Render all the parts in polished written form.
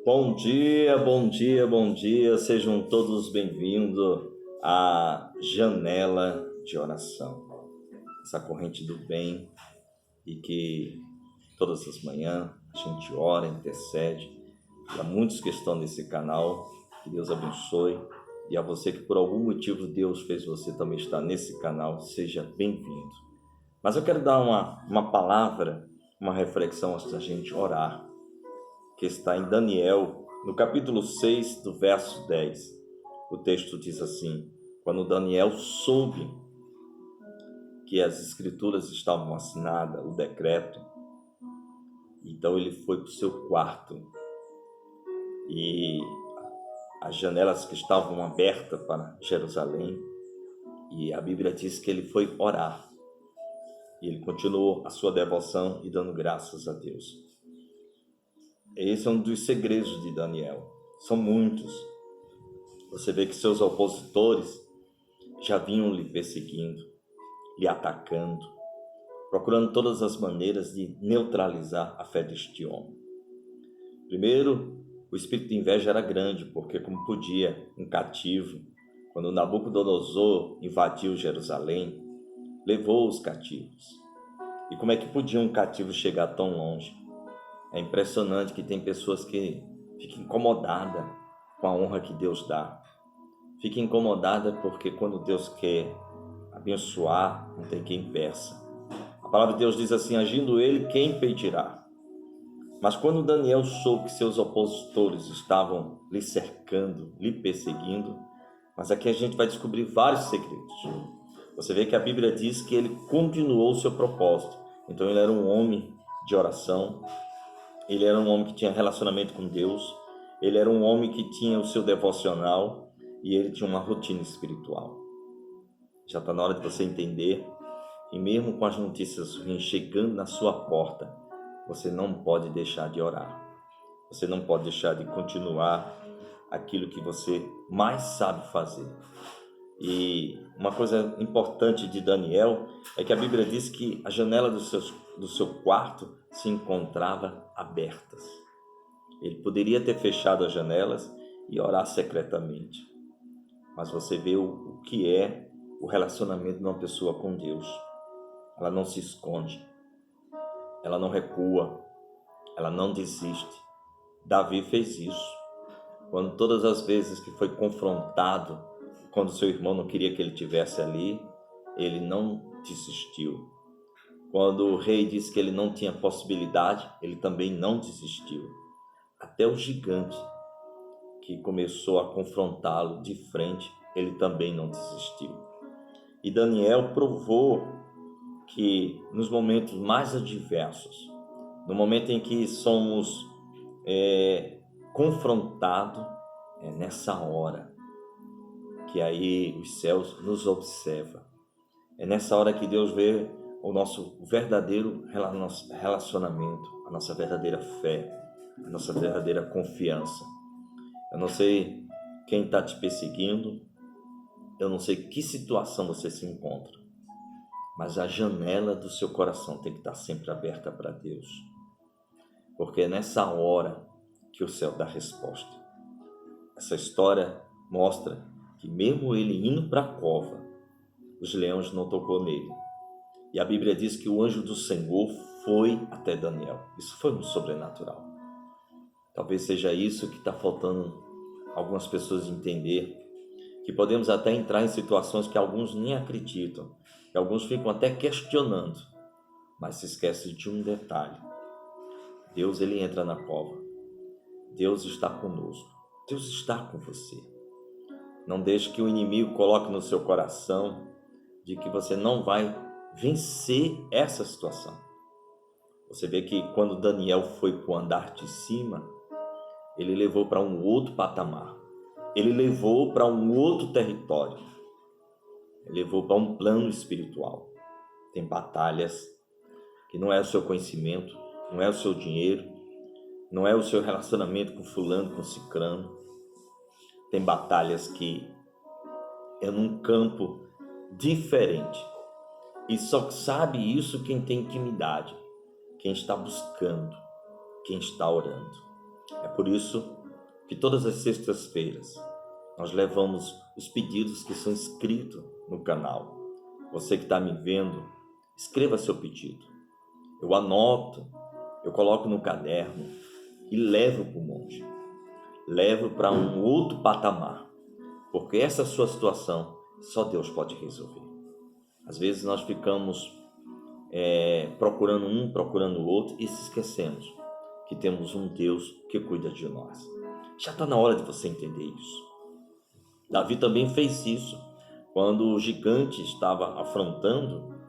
Bom dia, bom dia, bom dia. Sejam todos bem-vindos à Janela de Oração, essa corrente do bem e que todas as manhãs a gente ora, intercede. E há muitos que estão nesse canal, que Deus abençoe. E a você que por algum motivo Deus fez você também estar nesse canal, seja bem-vindo. Mas eu quero dar uma palavra, uma reflexão antes da gente orar, que está em Daniel, no capítulo 6, do verso 10. O texto diz assim: quando Daniel soube que as escrituras estavam assinadas, o decreto, então ele foi para o seu quarto e as janelas que estavam abertas para Jerusalém, e a Bíblia diz que ele foi orar. E ele continuou a sua devoção e dando graças a Deus. Esse é um dos segredos de Daniel. São muitos. Você vê que seus opositores já vinham lhe perseguindo, lhe atacando, procurando todas as maneiras de neutralizar a fé deste homem. Primeiro, o espírito de inveja era grande, porque como podia um cativo, quando Nabucodonosor invadiu Jerusalém, levou os cativos. E como é que podia um cativo chegar tão longe? É impressionante que tem pessoas que ficam incomodadas com a honra que Deus dá. Fica incomodada porque quando Deus quer abençoar, não tem quem peça. A palavra de Deus diz assim: agindo ele, quem impedirá? Mas quando Daniel soube que seus opositores estavam lhe cercando, lhe perseguindo, mas aqui a gente vai descobrir vários segredos. Você vê que a Bíblia diz que ele continuou o seu propósito. Então ele era um homem de oração, ele era um homem que tinha relacionamento com Deus, ele era um homem que tinha o seu devocional e ele tinha uma rotina espiritual. Já está na hora de você entender que mesmo com as notícias ruins chegando na sua porta, você não pode deixar de orar. Você não pode deixar de continuar aquilo que você mais sabe fazer. E uma coisa importante de Daniel é que a Bíblia diz que a janela do seu quarto se encontrava abertas. Ele poderia ter fechado as janelas e orar secretamente. Mas você vê o que é o relacionamento de uma pessoa com Deus. Ela não se esconde, ela não recua, ela não desiste. Davi fez isso. Quando todas as vezes que foi confrontado, quando seu irmão não queria que ele tivesse ali, ele não desistiu. Quando o rei disse que ele não tinha possibilidade, ele também não desistiu. Até o gigante que começou a confrontá-lo de frente, ele também não desistiu. E Daniel provou que nos momentos mais adversos, no momento em que somos confrontados, é nessa hora que aí os céus nos observam. É nessa hora que Deus vê o nosso verdadeiro relacionamento, a nossa verdadeira fé, a nossa verdadeira confiança. Eu não sei quem está te perseguindo, eu não sei que situação você se encontra, mas a janela do seu coração tem que estar sempre aberta para Deus, porque é nessa hora que o céu dá resposta. Essa história mostra que mesmo ele indo para a cova, os leões não tocou nele. E a Bíblia diz que o anjo do Senhor foi até Daniel. Isso foi um sobrenatural. Talvez seja isso que está faltando algumas pessoas entender, que podemos até entrar em situações que alguns nem acreditam, que alguns ficam até questionando, mas se esquece de um detalhe. Deus, ele entra na cova. Deus está conosco. Deus está com você. Não deixe que o inimigo coloque no seu coração de que você não vai vencer essa situação. Você vê que quando Daniel foi para o andar de cima, ele levou para um outro patamar. Ele levou para um outro território. Ele levou para um plano espiritual. Tem batalhas que não é o seu conhecimento, não é o seu dinheiro, não é o seu relacionamento com fulano, com cicrano. Tem batalhas que é num campo diferente. E só sabe isso quem tem intimidade, quem está buscando, quem está orando. É por isso que todas as sextas-feiras nós levamos os pedidos que são escritos no canal. Você que está me vendo, escreva seu pedido. Eu anoto, eu coloco no caderno e levo para o monte. Levo para um outro patamar, porque essa sua situação só Deus pode resolver. Às vezes nós ficamos procurando um, procurando o outro e se esquecemos que temos um Deus que cuida de nós. Já está na hora de você entender isso. Davi também fez isso. Quando o gigante estava afrontando,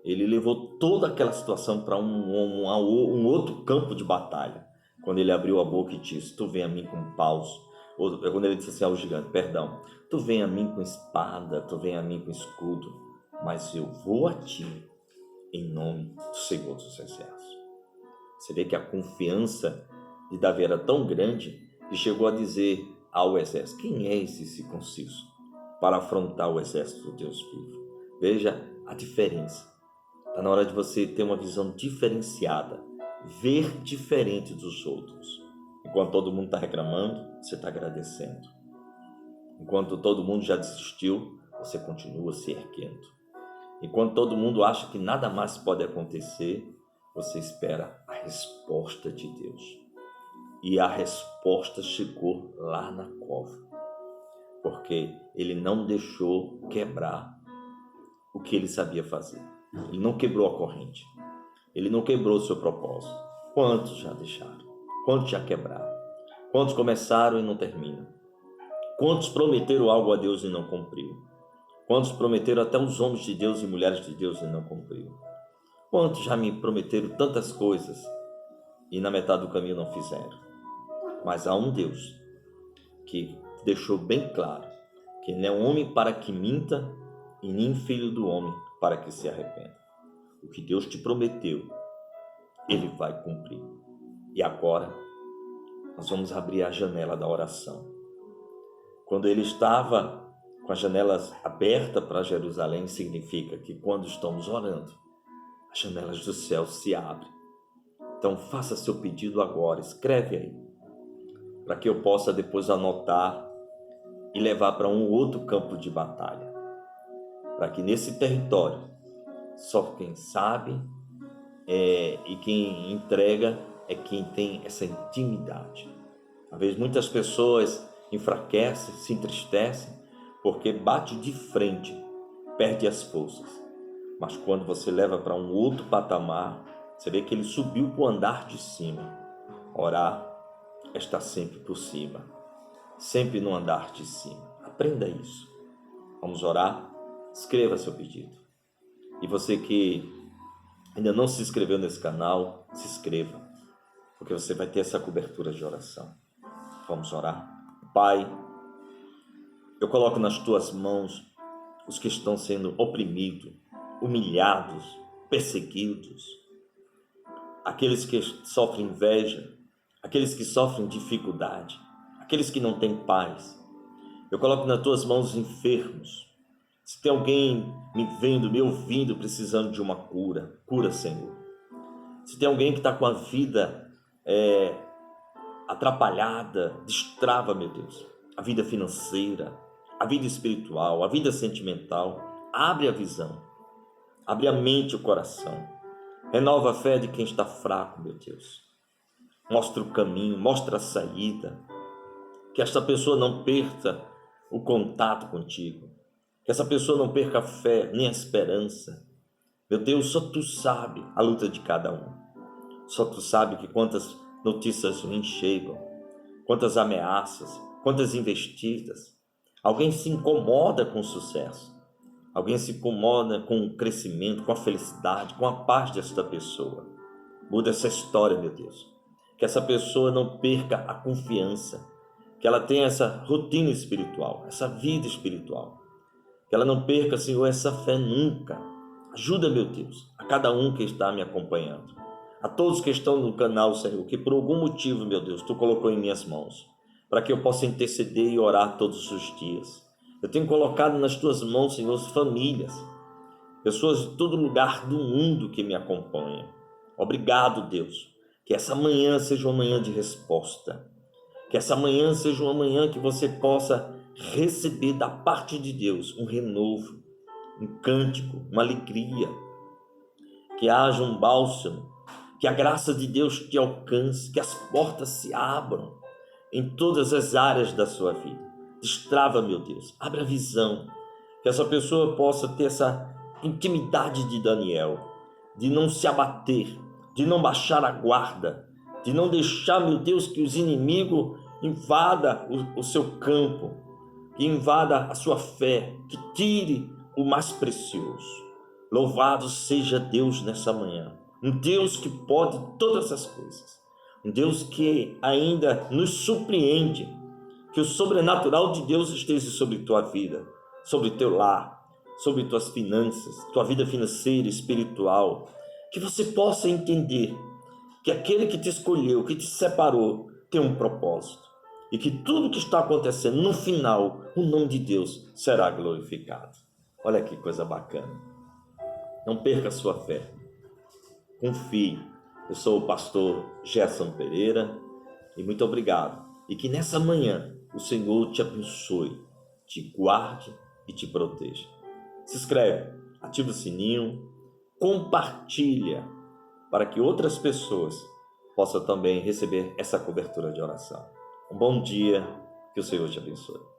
ele levou toda aquela situação para um outro campo de batalha. Quando ele abriu a boca e disse: tu vem a mim com paus. Ou quando ele disse assim ao gigante: perdão, tu vem a mim com espada, tu vem a mim com escudo, mas eu vou a ti em nome do Senhor dos Exércitos. Você vê que a confiança de Davi era tão grande que chegou a dizer ao exército: quem é esse circunciso para afrontar o exército do Deus vivo? Veja a diferença. Está na hora de você ter uma visão diferenciada, ver diferente dos outros. Enquanto todo mundo está reclamando, você está agradecendo. Enquanto todo mundo já desistiu, você continua se erguendo. Enquanto todo mundo acha que nada mais pode acontecer, você espera a resposta de Deus. E a resposta chegou lá na cova, porque ele não deixou quebrar o que ele sabia fazer. Ele não quebrou a corrente. Ele não quebrou o seu propósito. Quantos já deixaram? Quantos já quebraram? Quantos começaram e não terminam? Quantos prometeram algo a Deus e não cumpriu? Quantos prometeram até os homens de Deus e mulheres de Deus e não cumpriu? Quantos já me prometeram tantas coisas e na metade do caminho não fizeram? Mas há um Deus que deixou bem claro que ele não é um homem para que minta e nem filho do homem para que se arrependa. O que Deus te prometeu, Ele vai cumprir. E agora, nós vamos abrir a janela da oração. Quando ele estava com as janelas abertas para Jerusalém, significa que quando estamos orando, as janelas do céu se abrem. Então faça seu pedido agora, escreve aí, para que eu possa depois anotar e levar para um outro campo de batalha. Para que nesse território, só quem sabe e quem entrega é quem tem essa intimidade. Às vezes muitas pessoas enfraquecem, se entristecem, porque bate de frente, perde as forças. Mas quando você leva para um outro patamar, você vê que ele subiu para o andar de cima. Orar está sempre por cima, sempre no andar de cima. Aprenda isso. Vamos orar? Escreva seu pedido. E você que ainda não se inscreveu nesse canal, se inscreva, porque você vai ter essa cobertura de oração. Vamos orar. Pai, eu coloco nas tuas mãos os que estão sendo oprimidos, humilhados, perseguidos, aqueles que sofrem inveja, aqueles que sofrem dificuldade, aqueles que não têm paz. Eu coloco nas tuas mãos os enfermos. Se tem alguém me vendo, me ouvindo, precisando de uma cura, cura, Senhor. Se tem alguém que está com a vida atrapalhada, destrava, meu Deus, a vida financeira, a vida espiritual, a vida sentimental. Abre a visão, abre a mente e o coração. Renova a fé de quem está fraco, meu Deus. Mostra o caminho, mostra a saída. Que esta pessoa não perca o contato contigo. Que essa pessoa não perca a fé, nem a esperança. Meu Deus, só Tu sabe a luta de cada um. Só Tu sabe que quantas notícias ruins chegam, quantas ameaças, quantas investidas. Alguém se incomoda com o sucesso. Alguém se incomoda com o crescimento, com a felicidade, com a paz desta pessoa. Muda essa história, meu Deus. Que essa pessoa não perca a confiança. Que ela tenha essa rotina espiritual, essa vida espiritual. Que ela não perca, Senhor, essa fé nunca. Ajuda, meu Deus, a cada um que está me acompanhando. A todos que estão no canal, Senhor, que por algum motivo, meu Deus, Tu colocou em minhas mãos, para que eu possa interceder e orar todos os dias. Eu tenho colocado nas Tuas mãos, Senhor, famílias, pessoas de todo lugar do mundo que me acompanham. Obrigado, Deus, Que essa manhã seja uma manhã de resposta. Que essa manhã seja uma manhã que você possa receber da parte de Deus um renovo, um cântico, uma alegria. Que haja um bálsamo, que a graça de Deus te alcance, que as portas se abram em todas as áreas da sua vida. Destrava, meu Deus, abre a visão, que essa pessoa possa ter essa intimidade de Daniel, de não se abater, de não baixar a guarda, de não deixar, meu Deus, que os inimigos invadam o seu campo, que invada a sua fé, que tire o mais precioso. Louvado seja Deus nessa manhã, um Deus que pode todas as coisas, um Deus que ainda nos surpreende, que o sobrenatural de Deus esteja sobre tua vida, sobre teu lar, sobre tuas finanças, tua vida financeira, espiritual, que você possa entender que aquele que te escolheu, que te separou, tem um propósito, e que tudo que está acontecendo, no final, o nome de Deus será glorificado. Olha que coisa bacana. Não perca a sua fé. Confie. Eu sou o pastor Gerson Pereira e muito obrigado. E que nessa manhã o Senhor te abençoe, te guarde e te proteja. Se inscreve, ativa o sininho, compartilha para que outras pessoas possam também receber essa cobertura de oração. Um bom dia, que o Senhor te abençoe.